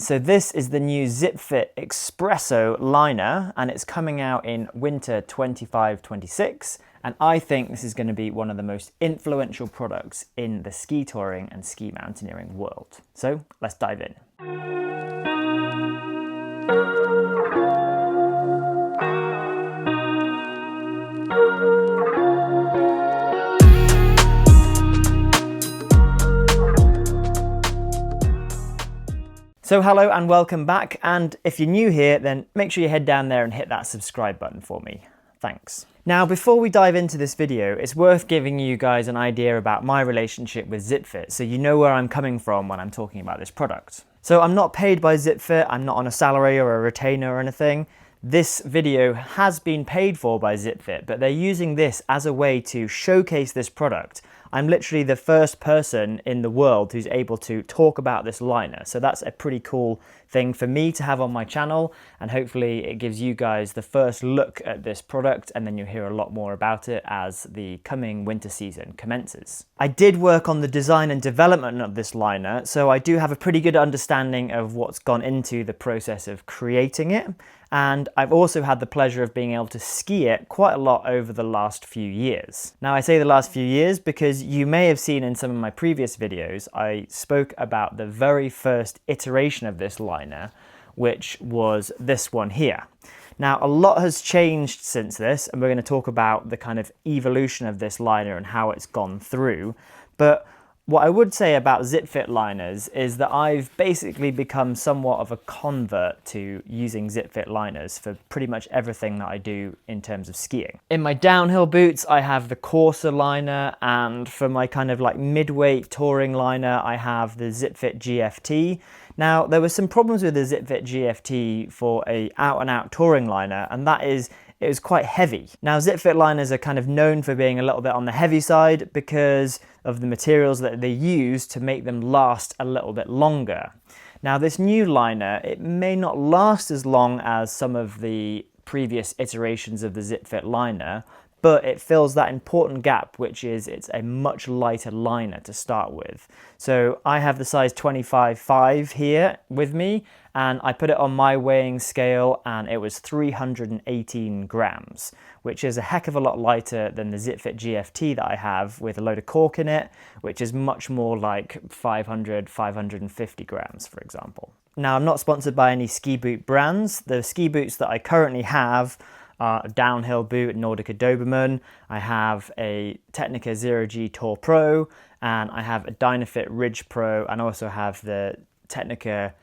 So this is the new ZIPFIT Espresso liner, and it's coming out in winter 25-26. And I think this is going to be one of the most influential products in the ski touring and ski mountaineering world. So let's dive in. So hello and welcome back, and if you're new here then make sure you head down there and hit that subscribe button for me. Thanks. Now before we dive into this video, it's worth giving you guys an idea about my relationship with ZIPFIT so you know where I'm coming from when I'm talking about this product. So I'm not paid by ZIPFIT, I'm not on a salary or a retainer or anything. This video has been paid for by ZIPFIT, but they're using this as a way to showcase this product. I'm literally the first person in the world who's able to talk about this liner. So that's a pretty cool thing for me to have on my channel, and hopefully it gives you guys the first look at this product, and then you'll hear a lot more about it as the coming winter season commences. I did work on the design and development of this liner, so I do have a pretty good understanding of what's gone into the process of creating it. And I've also had the pleasure of being able to ski it quite a lot over the last few years. Now I say the last few years because you may have seen in some of my previous videos, I spoke about the very first iteration of this liner, which was this one here. Now a lot has changed since this, and we're going to talk about the kind of evolution of this liner and how it's gone through. But what I would say about ZIPFIT liners is that I've basically become somewhat of a convert to using ZIPFIT liners for pretty much everything that I do in terms of skiing. In my downhill boots, I have the coarser liner, and for my kind of like mid-weight touring liner, I have the ZIPFIT GFT. Now, there were some problems with the ZIPFIT GFT for a out-and-out touring liner, and that is it was quite heavy. Now, ZIPFIT liners are kind of known for being a little bit on the heavy side because of the materials that they use to make them last a little bit longer. Now, this new liner, it may not last as long as some of the previous iterations of the ZIPFIT liner, but it fills that important gap, which is it's a much lighter liner to start with. So I have the size 25.5 here with me, and I put it on my weighing scale and it was 318 grams, which is a heck of a lot lighter than the ZIPFIT GFT that I have with a load of cork in it, which is much more like 500, 550 grams, for example. Now, I'm not sponsored by any ski boot brands. The ski boots that I currently have are a downhill boot, Nordica Doberman. I have a Technica Zero G Tour Pro, and I have a Dynafit Ridge Pro, and also have the Technica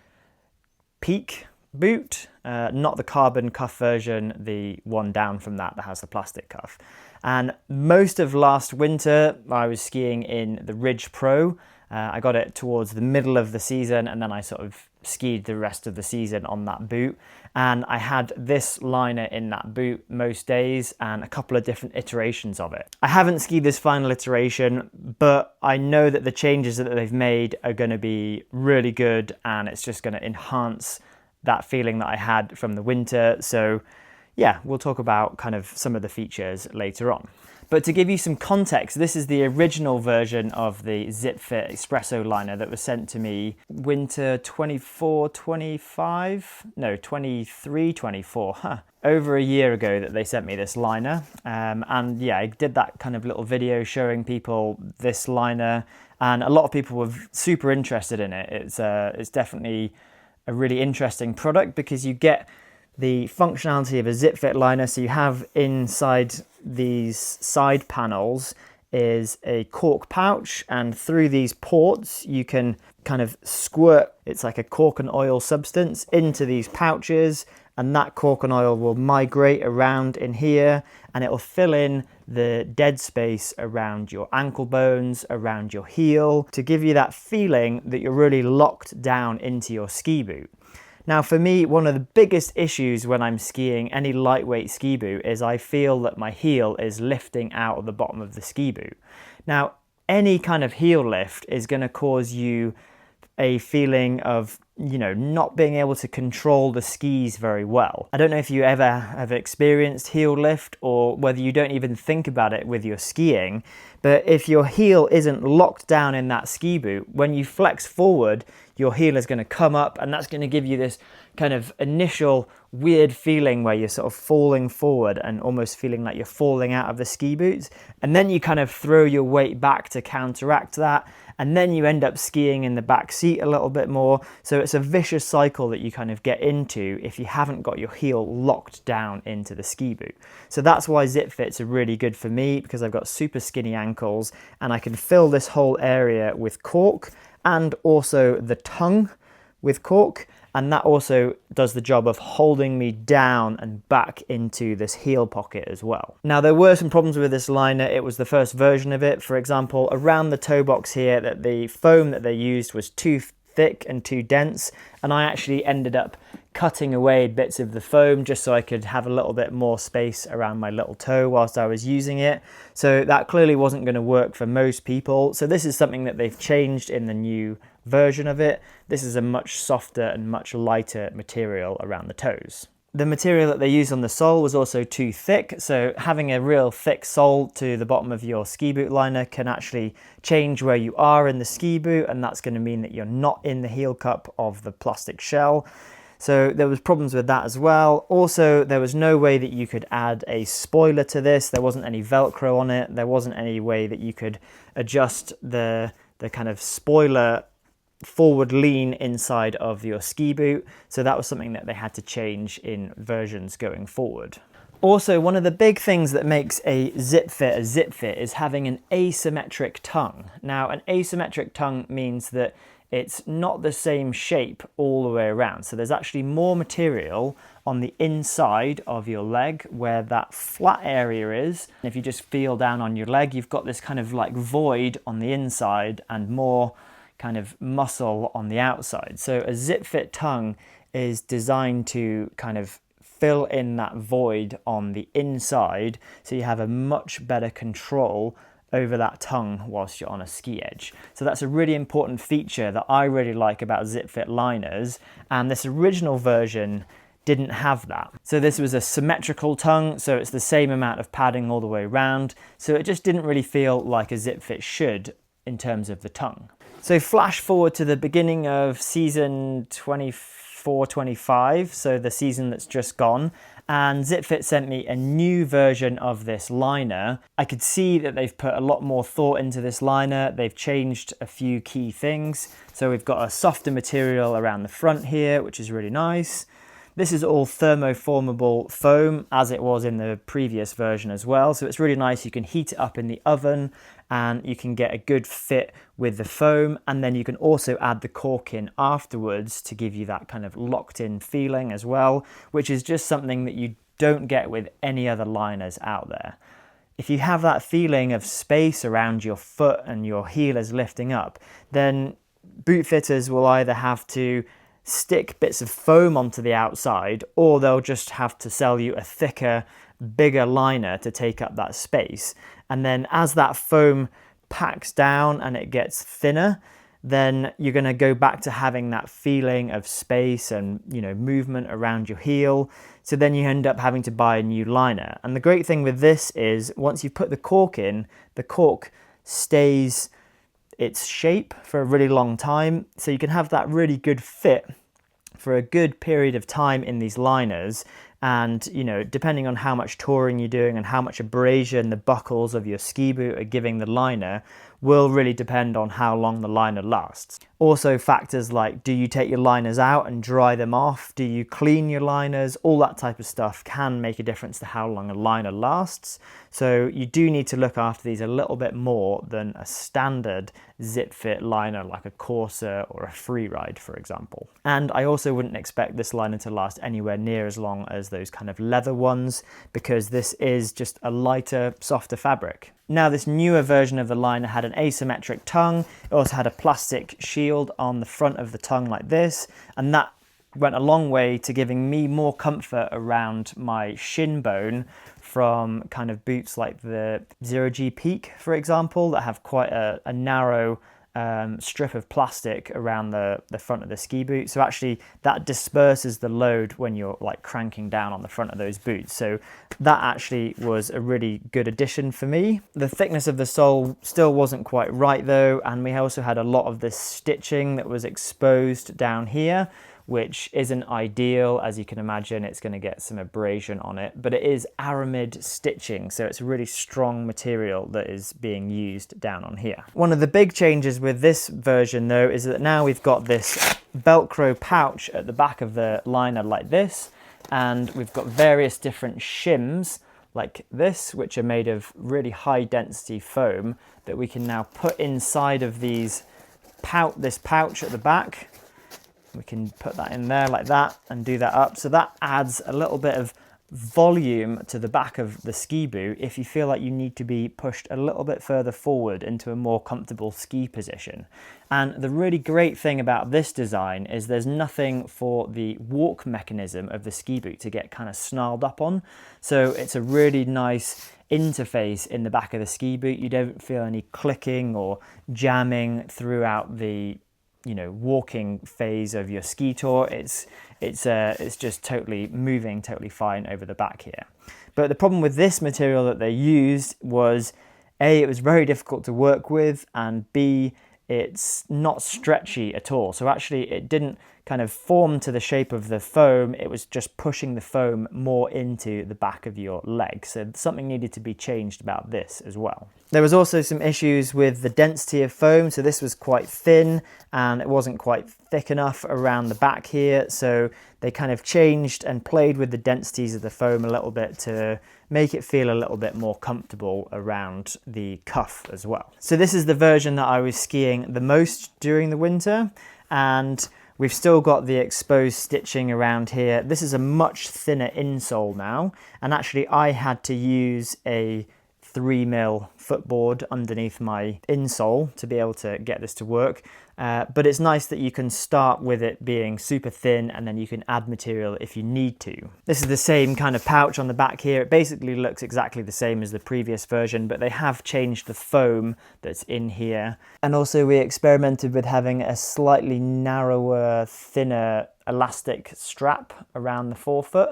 Peak boot, not the carbon cuff version, the one down from that has the plastic cuff. And most of last winter, I was skiing in the Ridge Pro. I got it towards the middle of the season, and then I sort of skied the rest of the season on that boot. And I had this liner in that boot most days and a couple of different iterations of it. I haven't skied this final iteration, but I know that the changes that they've made are going to be really good, and it's just going to enhance that feeling that I had from the winter. So yeah, we'll talk about kind of some of the features later on. But to give you some context, this is the original version of the ZIPFIT Espresso liner that was sent to me winter 23-24, over a year ago that they sent me this liner. And yeah, I did that kind of little video showing people this liner, and a lot of people were super interested in it. It's definitely a really interesting product because you get the functionality of a ZIPFIT liner. So you have inside these side panels is a cork pouch, and through these ports you can kind of squirt, it's like a cork and oil substance, into these pouches, and that cork and oil will migrate around in here, and it will fill in the dead space around your ankle bones, around your heel, to give you that feeling that you're really locked down into your ski boot. Now for me, one of the biggest issues when I'm skiing any lightweight ski boot is I feel that my heel is lifting out of the bottom of the ski boot. Now, any kind of heel lift is going to cause you a feeling of not being able to control the skis very well. I don't know if you ever have experienced heel lift or whether you don't even think about it with your skiing, but if your heel isn't locked down in that ski boot, when you flex forward, your heel is going to come up, and that's going to give you this kind of initial weird feeling where you're sort of falling forward and almost feeling like you're falling out of the ski boots. And then you kind of throw your weight back to counteract that. And then you end up skiing in the back seat a little bit more. So it's a vicious cycle that you kind of get into if you haven't got your heel locked down into the ski boot. So that's why ZIPFITs are really good for me, because I've got super skinny ankles and I can fill this whole area with cork and also the tongue with cork. And that also does the job of holding me down and back into this heel pocket as well. Now, there were some problems with this liner. It was the first version of it. For example, around the toe box here, that the foam that they used was too thick and too dense. And I actually ended up cutting away bits of the foam just so I could have a little bit more space around my little toe whilst I was using it. So that clearly wasn't going to work for most people. So this is something that they've changed in the new version of it. This is a much softer and much lighter material around the toes. The material that they used on the sole was also too thick, so having a real thick sole to the bottom of your ski boot liner can actually change where you are in the ski boot, and that's going to mean that you're not in the heel cup of the plastic shell. So there was problems with that as well. Also, there was no way that you could add a spoiler to this. There wasn't any Velcro on it. There wasn't any way that you could adjust the kind of spoiler forward lean inside of your ski boot. So that was something that they had to change in versions going forward. Also, one of the big things that makes a ZIPFIT is having an asymmetric tongue. Now, an asymmetric tongue means that it's not the same shape all the way around. So there's actually more material on the inside of your leg where that flat area is. And if you just feel down on your leg, you've got this kind of like void on the inside and more kind of muscle on the outside. So a ZIPFIT tongue is designed to kind of fill in that void on the inside, so you have a much better control over that tongue whilst you're on a ski edge. So that's a really important feature that I really like about ZIPFIT liners, and this original version didn't have that. So this was a symmetrical tongue, so it's the same amount of padding all the way around, so it just didn't really feel like a ZIPFIT should in terms of the tongue. So flash forward to the beginning of season 24-25, so the season that's just gone, and ZIPFIT sent me a new version of this liner. I could see that they've put a lot more thought into this liner. They've changed a few key things. So we've got a softer material around the front here, which is really nice. This is all thermoformable foam, as it was in the previous version as well. So it's really nice. You can heat it up in the oven and you can get a good fit with the foam. And then you can also add the cork in afterwards to give you that kind of locked in feeling as well, which is just something that you don't get with any other liners out there. If you have that feeling of space around your foot and your heel is lifting up, then boot fitters will either have to stick bits of foam onto the outside, or they'll just have to sell you a thicker, bigger liner to take up that space. And then as that foam packs down and it gets thinner, then you're going to go back to having that feeling of space and, movement around your heel. So then you end up having to buy a new liner. And the great thing with this is once you put the cork in, the cork stays its shape for a really long time, so you can have that really good fit for a good period of time in these liners. And depending on how much touring you're doing and how much abrasion the buckles of your ski boot are giving the liner will really depend on how long the liner lasts. Also, factors like, do you take your liners out and dry them off? Do you clean your liners? All that type of stuff can make a difference to how long a liner lasts. So you do need to look after these a little bit more than a standard ZIPFIT liner like a Corsa or a Freeride, for example. And I also wouldn't expect this liner to last anywhere near as long as those kind of leather ones, because this is just a lighter, softer fabric. Now, this newer version of the liner had an asymmetric tongue. It also had a plastic shield on the front of the tongue like this, and that went a long way to giving me more comfort around my shin bone from kind of boots like the Zero G Peak, for example, that have quite a narrow strip of plastic around the front of the ski boot. So actually that disperses the load when you're like cranking down on the front of those boots. So that actually was a really good addition for me. The thickness of the sole still wasn't quite right though, and we also had a lot of this stitching that was exposed down here, which isn't ideal. As you can imagine, it's going to get some abrasion on it, but it is aramid stitching, so it's a really strong material that is being used down on here. One of the big changes with this version though is that now we've got this Velcro pouch at the back of the liner like this, and we've got various different shims like this, which are made of really high density foam that we can now put inside of this pouch at the back. We can put that in there like that and do that up. So that adds a little bit of volume to the back of the ski boot if you feel like you need to be pushed a little bit further forward into a more comfortable ski position. And the really great thing about this design is there's nothing for the walk mechanism of the ski boot to get kind of snarled up on. So it's a really nice interface in the back of the ski boot. You don't feel any clicking or jamming throughout the walking phase of your ski tour. It's just totally moving totally fine over the back here. But the problem with this material that they used was A, it was very difficult to work with, and B, it's not stretchy at all. So actually it didn't kind of form to the shape of the foam, it was just pushing the foam more into the back of your leg. So something needed to be changed about this as well. There was also some issues with the density of foam. So this was quite thin and it wasn't quite thick enough around the back here. So they kind of changed and played with the densities of the foam a little bit to make it feel a little bit more comfortable around the cuff as well. So this is the version that I was skiing the most during the winter, and we've still got the exposed stitching around here. This is a much thinner insole now, and actually I had to use a 3mm footboard underneath my insole to be able to get this to work. But it's nice that you can start with it being super thin and then you can add material if you need to. This is the same kind of pouch on the back here. It basically looks exactly the same as the previous version, but they have changed the foam that's in here. And also we experimented with having a slightly narrower, thinner elastic strap around the forefoot,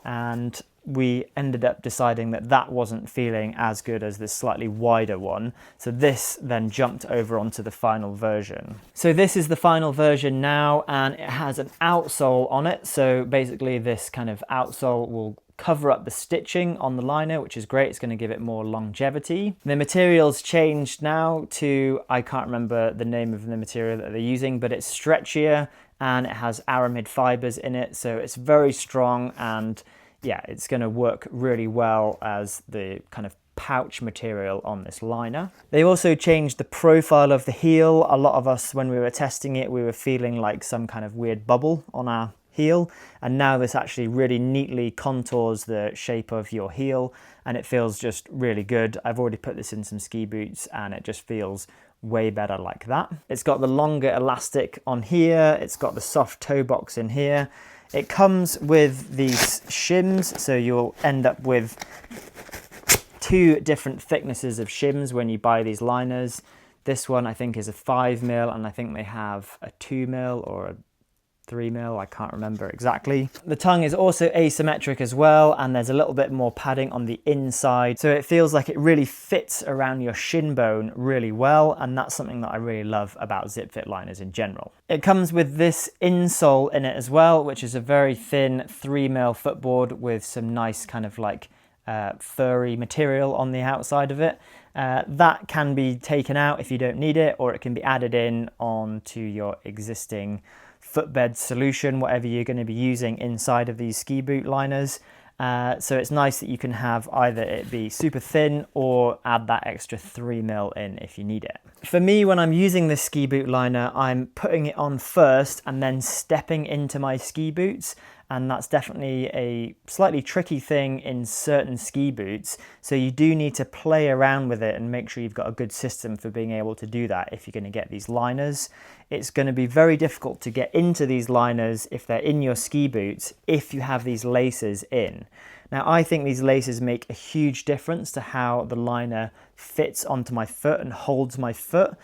and we ended up deciding that that wasn't feeling as good as this slightly wider one. So this then jumped over onto the final version. So this is the final version now, and it has an outsole on it. So basically this kind of outsole will cover up the stitching on the liner, which is great. It's going to give it more longevity. The material's changed now to, I can't remember the name of the material that they're using, but it's stretchier and it has aramid fibers in it. So it's very strong, and yeah, it's going to work really well as the kind of pouch material on this liner. They also changed the profile of the heel. A lot of us, when we were testing it, we were feeling like some kind of weird bubble on our heel, and now this actually really neatly contours the shape of your heel, and it feels just really good. I've already put this in some ski boots and it just feels way better like that. It's got the longer elastic on here, it's got the soft toe box in here. It comes with these shims, so you'll end up with 2 different thicknesses of shims when you buy these liners. This one I think is a 5mm, and I think they have a 2mm or a 3mm, I can't remember exactly. The tongue is also asymmetric as well, and there's a little bit more padding on the inside, so it feels like it really fits around your shin bone really well, and that's something that I really love about ZIPFIT liners in general. It comes with this insole in it as well, which is a very thin 3mm footboard with some nice kind of like furry material on the outside of it. That can be taken out if you don't need it, or it can be added in onto your existing footbed solution, whatever you're going to be using inside of these ski boot liners. So it's nice that you can have either it be super thin or add that extra 3mm in if you need it. For me, when I'm using this ski boot liner, I'm putting it on first and then stepping into my ski boots. And that's definitely a slightly tricky thing in certain ski boots. So you do need to play around with it and make sure you've got a good system for being able to do that if you're going to get these liners. It's going to be very difficult to get into these liners if they're in your ski boots if you have these laces in. Now, I think these laces make a huge difference to how the liner fits onto my foot and holds my foot.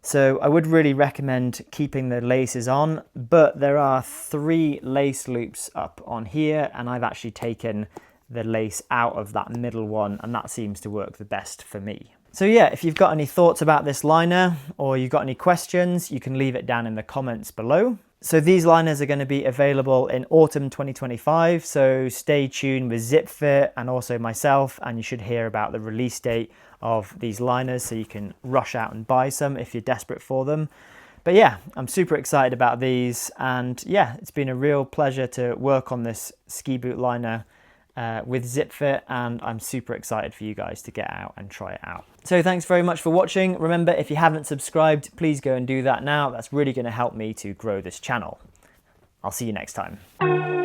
So I would really recommend keeping the laces on, but there are 3 lace loops up on here, and I've actually taken the lace out of that middle one, and that seems to work the best for me. So yeah, if you've got any thoughts about this liner or you've got any questions, you can leave it down in the comments below. So these liners are going to be available in autumn 2025, so stay tuned with ZIPFIT and also myself, and you should hear about the release date of these liners so you can rush out and buy some if you're desperate for them. But yeah, I'm super excited about these, and yeah, it's been a real pleasure to work on this ski boot liner with ZIPFIT, and I'm super excited for you guys to get out and try it out. So thanks very much for watching. Remember, if you haven't subscribed, please go and do that now. That's really going to help me to grow this channel. I'll see you next time.